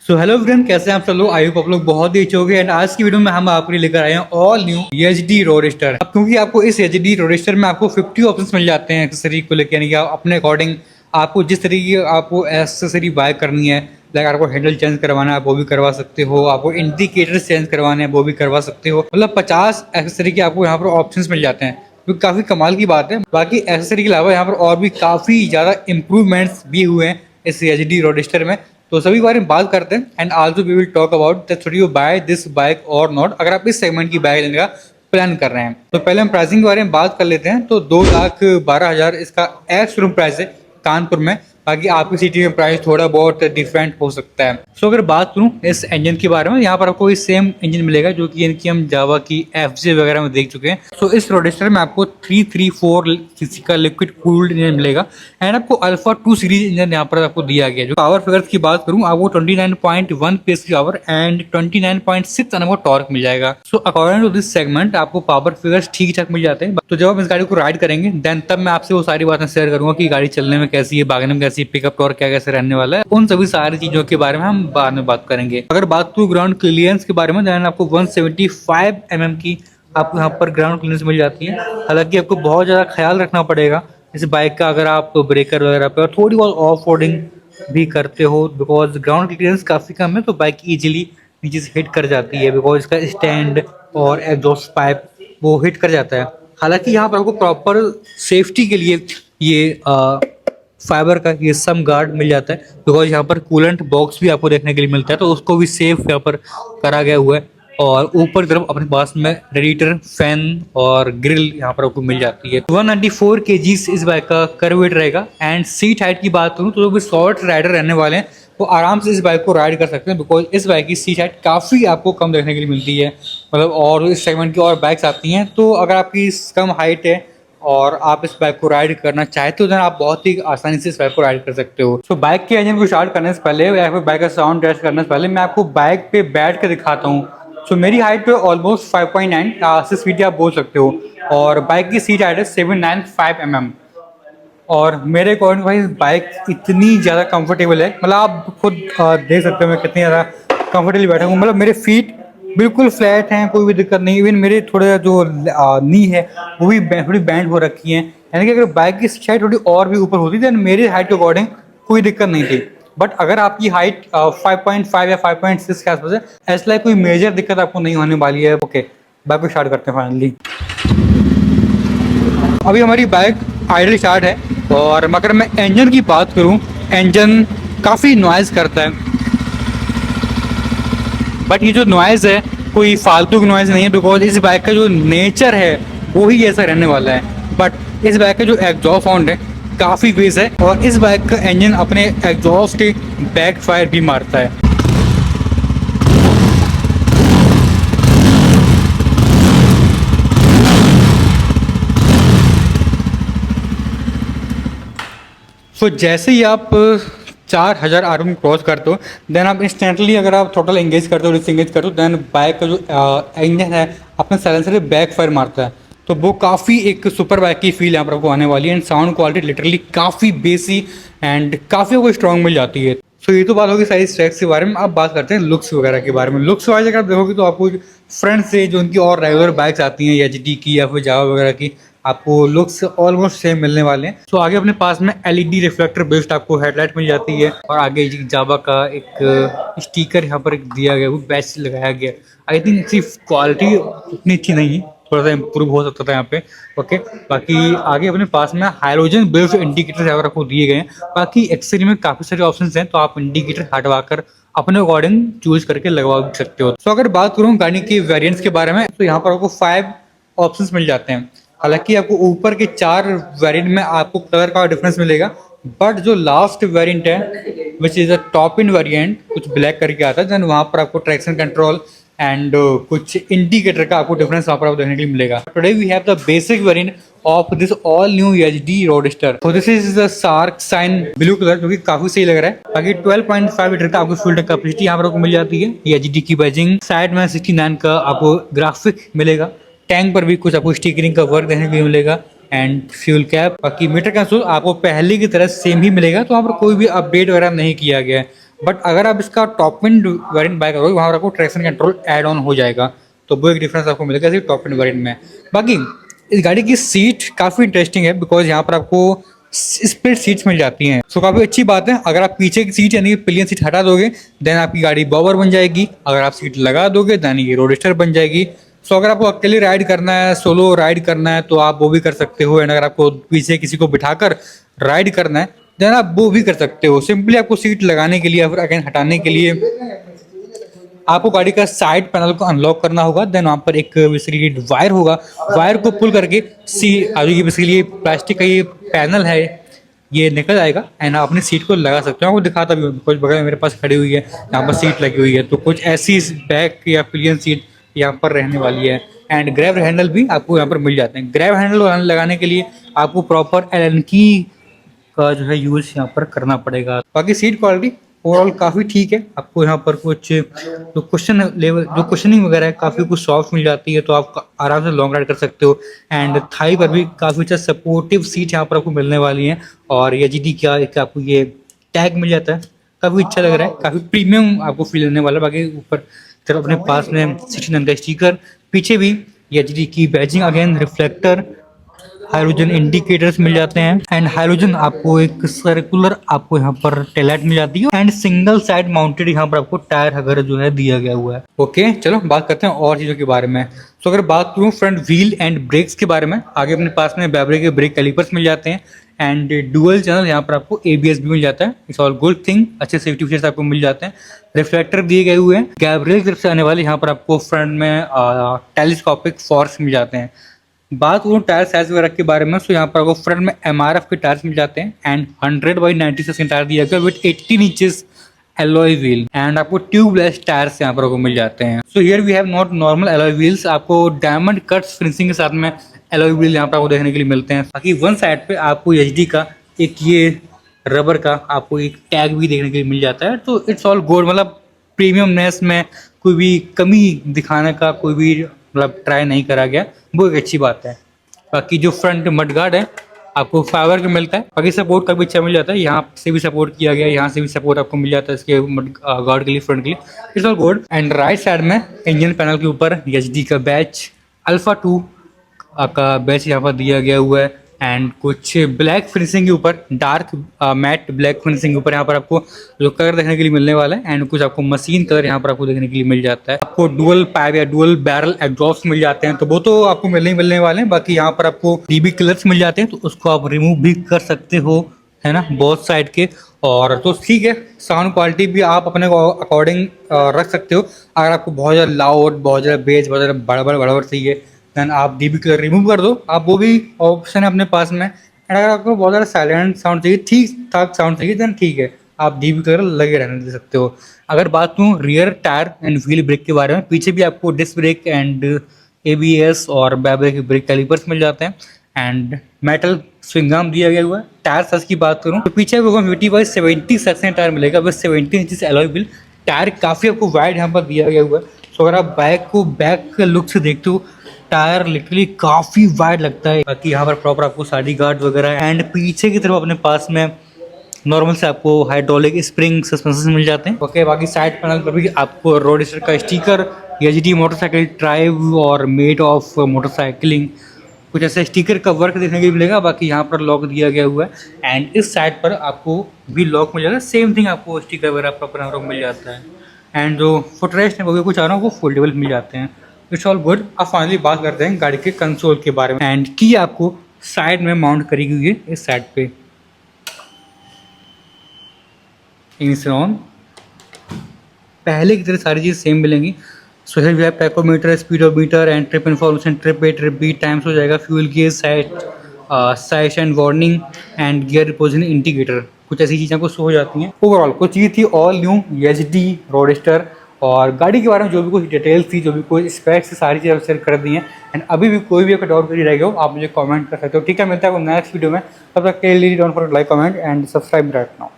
So hello friend, कैसे हैं आप सब लोग। आई होप आप लोग बहुत ही अच्छे होंगे। एंड आज की वीडियो में हम आपके लिए लेकर आए हैं ऑल न्यू एचडी रोडस्टर। अब क्योंकि आपको इस एचडी रोडस्टर में आपको 50 ऑप्शंस मिल जाते हैं एक्सेसरी को लेकर, यानी कि आप अपने अकॉर्डिंग आपको जिस तरीके की आपको एक्सेसरी बाय करनी है, लाइक आपको हैंडल चेंज करवाना है आप वो भी करवा सकते हो, आपको इंडिकेटर्स चेंज करवाने हैं वो भी करवा सकते हो। मतलब 50 एक्सेसरी के आपको यहाँ पर ऑप्शंस मिल जाते हैं, जो काफ़ी कमाल की बात है। बाकी एक्सेसरी के अलावा यहाँ पर और भी काफ़ी ज़्यादा इंप्रूवमेंट्स भी हुए हैं इस एचडी रोडस्टर में, तो सभी बारे में बात करते हैं। And also we will talk about that should you buy this bike और नॉट, अगर आप इस सेगमेंट की बाइक लेने का प्लान कर रहे हैं। तो पहले हम प्राइसिंग के बारे में बात कर लेते हैं। तो 2,12,000 इसका एक्स शोरूम प्राइस है कानपुर में। बाकी आपकी सिटी में प्राइस थोड़ा बहुत डिफरेंट हो सकता है। सो अगर बात करूं इस इंजन के बारे में, यहाँ पर आपको सेम इंजन मिलेगा जो कि इनकी हम जावा की एफजे वगैरह में देख चुके हैं। सो इस रोडस्टर में आपको 334 सीसी का लिक्विड कूल्ड इंजन मिलेगा। एंड आपको अल्फा 2 सीरीज इंजन यहाँ पर आपको दिया गया है। जो पावर फिगर्स की बात करूँ, आपको 29.1 PS की पावर एंड 29.6 एनएम का टॉर्क मिल जाएगा। So according to this segment आपको पावर फिगर्स ठीक ठाक मिल जाते हैं। तो जब आप इस गाड़ी को राइड करेंगे देन तब मैं आपसे वो सारी बातें शेयर करूंगा कि गाड़ी चलने में कैसी है, भागने में कैसी, पिकअप टॉर्क क्या कैसे रहने वाला है, उन सभी सारी चीजों के बारे में हम बाद में बात करेंगे। अगर बात करूँ ग्राउंड क्लियरेंस के बारे में, देन आपको 175 mm की आपको यहाँ पर ग्राउंड क्लियरेंस मिल जाती है। हालांकि आपको बहुत ज्यादा ख्याल रखना पड़ेगा इस बाइक का, अगर आप ब्रेकर वगैरह पे और थोड़ी बहुत ऑफ रोडिंग भी करते हो, बिकॉज ग्राउंड क्लियरेंस काफी कम है तो बाइक इजीली नीचे से हिट कर जाती है, बिकॉज इसका स्टैंड और एग्जॉस्ट पाइप वो हिट कर जाता है। हालांकि यहाँ पर आपको प्रॉपर सेफ्टी के लिए ये फाइबर का ये सम गार्ड मिल जाता है, बिकॉज यहाँ पर कूलेंट बॉक्स भी आपको देखने के लिए मिलता है, तो उसको भी सेफ यहाँ पर करा गया हुआ है। और ऊपर की तरफ अपने पास में रेडिएटर, फैन और ग्रिल यहाँ पर आपको मिल जाती है। 194 kgs इस बाइक का कर्व वेट रहेगा। एंड सीट हाइट की बात करूँ तो जो भी शॉर्ट राइडर रहने वाले हैं वो आराम से इस बाइक को राइड कर सकते हैं, बिकॉज इस बाइक की सीट हाइट काफ़ी आपको कम देखने के लिए मिलती है। मतलब और इस सेगमेंट की और बाइक्स आती हैं, तो अगर आपकी कम हाइट है और आप इस बाइक को राइड करना चाहते हो तो आप बहुत ही आसानी से इस बाइक को राइड कर सकते हो। तो बाइक के इंजन को स्टार्ट करने से पहले या फिर बाइक का साउंड टेस्ट करने से पहले मैं आपको बाइक पे बैठ के दिखाता हूँ। सो मेरी हाइट पे ऑलमोस्ट 5.9 6 फीट आप बोल सकते हो, और बाइक की सीट हाइट है 795 mm। और मेरे अकॉर्डिंग भाई बाइक इतनी ज़्यादा कंफर्टेबल है, मतलब आप खुद देख सकते हो मैं कितनी ज़्यादा कंफर्टेबली बैठा हूँ। मतलब मेरे फीट बिल्कुल फ्लैट हैं, कोई भी दिक्कत नहीं। इवन मेरे थोड़े जो नी है वो भी थोड़ी बैंड हो रखी है, यानी कि अगर बाइक की साइड थोड़ी और भी ऊपर होती देन मेरी हाइट के अकॉर्डिंग कोई दिक्कत नहीं थी। बट अगर आपकी हाइट 5.5 या 5.6 के आसपास है, ऐसा लाइक कोई मेजर दिक्कत आपको नहीं होने वाली है। ओके, बाइक को स्टार्ट करते हैं फाइनली। अभी हमारी बाइक आइडल स्टार्ट है, और अगर मैं इंजन की बात करूं, इंजन काफ़ी नॉइज करता है। बट ये जो नॉइज़ है कोई फालतू की नॉइज़ नहीं है, बिकॉज इस बाइक का जो नेचर है वो ही ऐसा रहने वाला है। बट इस बाइक का जो एग्जॉस्ट साउंड है काफ़ी बेस है, और इस बाइक का इंजन अपने एग्जॉस्ट के बैक फायर भी मारता है। तो जैसे ही आप 4,000 RPM क्रॉस करते हो देन आप इंस्टेंटली, अगर आप थ्रोटल एंगेज करते हो, डिसएंगेज करते हो, देन बाइक का जो इंजन है अपने साइलेंसर से बैक फायर मारता है। तो वो काफ़ी एक सुपर बाइक की फील यहाँ पर आपको आने वाली है। एंड साउंड क्वालिटी लिटरली काफ़ी बेसी एंड काफ़ी आपको स्ट्रॉन्ग मिल जाती है। सो ये तो बात होगी सारी स्ट्रैक्स के बारे में। अब बात करते हैं लुक्स वगैरह के बारे में। लुक्स वाइज अगर आप देखोगे तो आपको फ्रंट से जो उनकी और रेगुलर बाइक्स आती हैं एचडी की या फिर जावा वगैरह की, आपको लुक्स ऑलमोस्ट सेम मिलने वाले हैं। तो आगे अपने पास में एलईडी रिफ्लेक्टर बेस्ड आपको हेडलाइट मिल जाती है, और आगे जावा का एक स्टिकर यहाँ पर दिया गया, वो बैच लगाया गया। आई थिंक इसकी क्वालिटी उतनी अच्छी नहीं है, थोड़ा सा इम्प्रूव हो सकता था यहाँ पे। ओके, बाकी आगे अपने पास में हाइड्रोजन बेस्ड इंडिकेटर यहाँ पर आपको दिए गए हैं। बाकी एक्सेसरी में काफ़ी सारे ऑप्शंस हैं, तो आप इंडिकेटर हटवा कर अपने अकॉर्डिंग चूज करके लगवा भी सकते हो। तो अगर बात करूँ गाड़ी की वेरिएंट्स के बारे में, तो यहाँ पर आपको 5 ऑप्शंस मिल जाते हैं। हालांकि आपको ऊपर के 4 वेरिएंट में आपको कलर का डिफरेंस मिलेगा, बट जो लास्ट वेरिएंट है which is a top in variant, कुछ ब्लैक करके आता है, देन वहाँ पर आपको ट्रैक्शन कंट्रोल एंड कुछ इंडिकेटर का आपको डिफरेंस वहाँ पर आपको देखने के लिए मिलेगा। Today we have the basic variant of this all new HD roadster. तो this is the shark sign blue colour, जो कि काफी सही लग रहा है। बाकी 12.5 लीटर का आपको फ्यूल टैंक कैपेसिटी यहाँ पर आपको मिल जाती है। ये एचडी की बैजिंग साइड में 69 का आपको ग्राफिक मिलेगा। टैंक पर भी कुछ आपको स्टिकरिंग का वर्क देखने के लिए मिलेगा एंड फ्यूल कैप। बाकी मीटर कंसोल आपको पहले की तरह सेम ही मिलेगा, तो वहाँ पर कोई भी अपडेट वगैरह नहीं किया गया है। बट अगर आप इसका टॉप एंड वेरिएंट बाय करोगे वहाँ पर आपको ट्रैक्शन कंट्रोल ऐड ऑन हो जाएगा, तो वो एक डिफरेंस आपको मिलेगा सिर्फ टॉप एंड वेरिएंट में। बाकी इस गाड़ी की सीट काफ़ी इंटरेस्टिंग है बिकॉज यहाँ पर आपको स्प्लिट सीट्स मिल जाती हैं। सो काफ़ी अच्छी बात है। अगर आप पीछे की सीट यानी कि पिलियन सीट हटा दोगे देन आपकी गाड़ी बॉबर बन जाएगी, अगर आप सीट लगा दोगे देन ये रोडस्टर बन जाएगी। सो अगर आपको अकेले राइड करना है, सोलो राइड करना है तो आप वो भी कर सकते हो, एंड अगर आपको पीछे किसी को बिठाकर राइड करना है देन आप वो भी कर सकते हो। सिंपली आपको सीट लगाने के लिए या फिर अगेन हटाने के लिए आपको गाड़ी का साइड पैनल को अनलॉक करना होगा। देन वहाँ पर एक बेसिकली वायर होगा, वायर को पुल करके आगे बेसिकली प्लास्टिक का ये पैनल है ये निकल जाएगा एंड आप अपनी सीट को लगा सकते हो। आपको दिखाता भी हूँ, कुछ बगल में मेरे पास खड़ी हुई है, यहाँ पर सीट लगी हुई है, तो कुछ ऐसी बैक या पिलियन सीट यहाँ पर रहने वाली है। एंड ग्रैब हैंडल भी आपको यहाँ पर मिल जाते हैं। ग्रैब हैंडल लगाने के लिए आपको प्रॉपर एलन की का जो है यूज यहाँ पर करना पड़ेगा। बाकी सीट क्वालिटी ओवरऑल काफ़ी ठीक है। आपको यहाँ पर कुछ जो कुशनिंग वगैरह है काफ़ी कुछ सॉफ्ट मिल जाती है, तो आप आराम से लॉन्ग राइड कर सकते हो। एंड थाई पर भी काफ़ी अच्छा सपोर्टिव सीट यहाँ पर आपको मिलने वाली है। और ये जी क्या एक आपको ये टैग मिल जाता है, काफ़ी अच्छा लग रहा है, काफ़ी प्रीमियम आपको फील होने वाला है। बाकी ऊपर तरफ अपने पास में 16 का स्टिकर, पीछे भी एच डी की badging, again reflector, halogen indicators मिल जाते हैं। एंड हाइड्रोजन आपको एक सर्कुलर आपको यहाँ पर टेललाइट मिल जाती है एंड सिंगल साइड माउंटेड यहाँ पर आपको टायर वगैरह जो है दिया गया हुआ है। ओके चलो बात करते हैं और चीज़ों के बारे में। तो अगर बात करूँ फ्रंट व्हील एंड ब्रेक्स के बारे में, आगे अपने पास में बैबरे के ब्रेक कैलिपर्स मिल जाते हैं एंड डुअल चैनल यहाँ पर आपको ABS भी मिल जाता है। इट्स ऑल गुड थिंग, अच्छे सेफ्टी फीचर्स आपको मिल जाते हैं। रिफ्लेक्टर दिए गए हुए हैं। गैब्रियल की तरफ से आने वाले यहाँ पर आपको फ्रंट में टेलीस्कोपिक फॉर्स मिल जाते हैं। बात करूँ टायर साइज वगैरह के बारे में, तो यहाँ पर आपको फ्रंट में MRF के टायर्स मिल जाते हैं एंड 100/96 का टायर दिया गया with 18 inches alloy wheel and आपको ट्यूबलेस टायर्स यहाँ पर आपको मिल जाते हैं। So here we have not normal alloy wheels, आपको डायमंड कट्स फिनिशिंग के साथ में एलॉय व्हील यहाँ पर आपको देखने के लिए मिलते हैं। बाकी वन साइड पे आपको HD का एक ये रबर का आपको एक टैग भी देखने के लिए मिल जाता है। तो इट्स ऑल गुड, मतलब प्रीमियमनेस में कोई भी कमी दिखाने का कोई भी मतलब ट्राई नहीं करा गया, वो एक अच्छी बात है। बाकी जो फ्रंट मडगार्ड है आपको फाइबर का मिलता है, बाकी सपोर्ट का भी अच्छा मिल जाता है, यहाँ से भी सपोर्ट किया गया है, यहाँ से भी सपोर्ट आपको मिल जाता है इसके गार्ड के लिए, फ्रंट के लिए। It's all good. And right side में इंजन पैनल के ऊपर HD का बैच, Alpha 2 का बैच यहाँ पर दिया गया हुआ है एंड कुछ ब्लैक फिनिशिंग के ऊपर, डार्क मैट ब्लैक फिनिशिंग के ऊपर यहाँ पर आपको जो कलर देखने के लिए मिलने वाला है एंड कुछ आपको मशीन कलर यहाँ पर आपको देखने के लिए मिल जाता है। आपको डुअल पाइप या डुअल बैरल एग्जॉस्ट मिल जाते हैं, तो वो तो आपको मिलने वाले हैं। बाकी यहाँ पर आपको DB कलर्स मिल जाते हैं, तो उसको आप रिमूव भी कर सकते हो, है ना, बोथ साइड के। और तो ठीक है, साउंड क्वालिटी भी आप अपने अकॉर्डिंग रख सकते हो। अगर आपको बहुत ज़्यादा लाउड, बहुत ज़्यादा बेस, बहुत ज़्यादा बड़बड़ चाहिए देन आप DB कलर रिमूव कर दो, आप वो भी ऑप्शन है अपने पास में। एंड अगर आपको बहुत ज़्यादा साइलेंट साउंड चाहिए, ठीक ठाक साउंड चाहिए देन ठीक है, आप DB कलर लगे रहने दे सकते हो। अगर बात करूँ rear tyre and wheel brake के बारे में, पीछे भी आपको डिस्क ब्रेक एंड ABS और बैबरे के ब्रेक कैलिपर्स मिल जाते हैं एंड मेटल स्विंग आर्म दिया गया हुआ है। टायर साइज की बात करूँ तो पीछे आपको 50/70 सेक्शन टायर मिलेगा with 17 inches alloy wheel. Tyre काफ़ी आपको वाइड यहाँ पर दिया गया हुआ है। सो अगर आप बाइक को बैक लुक से देखते हो टायर लिटरली काफ़ी वाइड लगता है। बाकी यहाँ पर प्रॉपर आपको साइड गार्ड वगैरह एंड पीछे की तरफ अपने पास में नॉर्मल से आपको हाइड्रोलिक स्प्रिंग सस्पेंशन मिल जाते हैं। ओके, बाकी साइड पैनल पर भी आपको रोडस्टर का स्टिकर, HD मोटरसाइकिल ड्राइव और मेड ऑफ मोटरसाइकिलिंग, कुछ ऐसे स्टिकर का वर्क देखने को मिलेगा। बाकी यहाँ पर लॉक दिया गया हुआ है एंड इस साइड पर आपको भी लॉक मिल जाएगा, सेम थिंग आपको स्टिकर वगैरह प्रॉपर मिल जाता है। एंड जो फुटरेस्ट है वो भी कुछ आ रहा है वो फोल्डेबल मिल जाते हैं। It's all good. अब फाइनली बात करते हैं गाड़ी के कंसोल के बारे में एंड की आपको साइड में माउंट करी हुई है इस साइड पे। ऑन पहले की तरह सारी चीज़ सेम मिलेंगी। So here we have tachometer, speedometer and trip information, trip A trip B, times हो जाएगा, fuel gauge, side and warning and gear position indicator, कुछ ऐसी चीज़ें आपको शो हो जाती हैं। ओवरऑल कुछ चीज़ थी ऑल न्यू HD रोडस्टर, और गाड़ी के बारे में जो भी कुछ डिटेल्स थी, जो भी कोई स्पेक्स, सारी चीज़ें शेयर कर दी हैं। एंड अभी भी कोई भी अगर डाउट करी रह गया हो आप मुझे कमेंट कर सकते हो। ठीक है, मिलता है नेक्स्ट वीडियो में, तब तक के लिए don't forget like, comment and subscribe right now.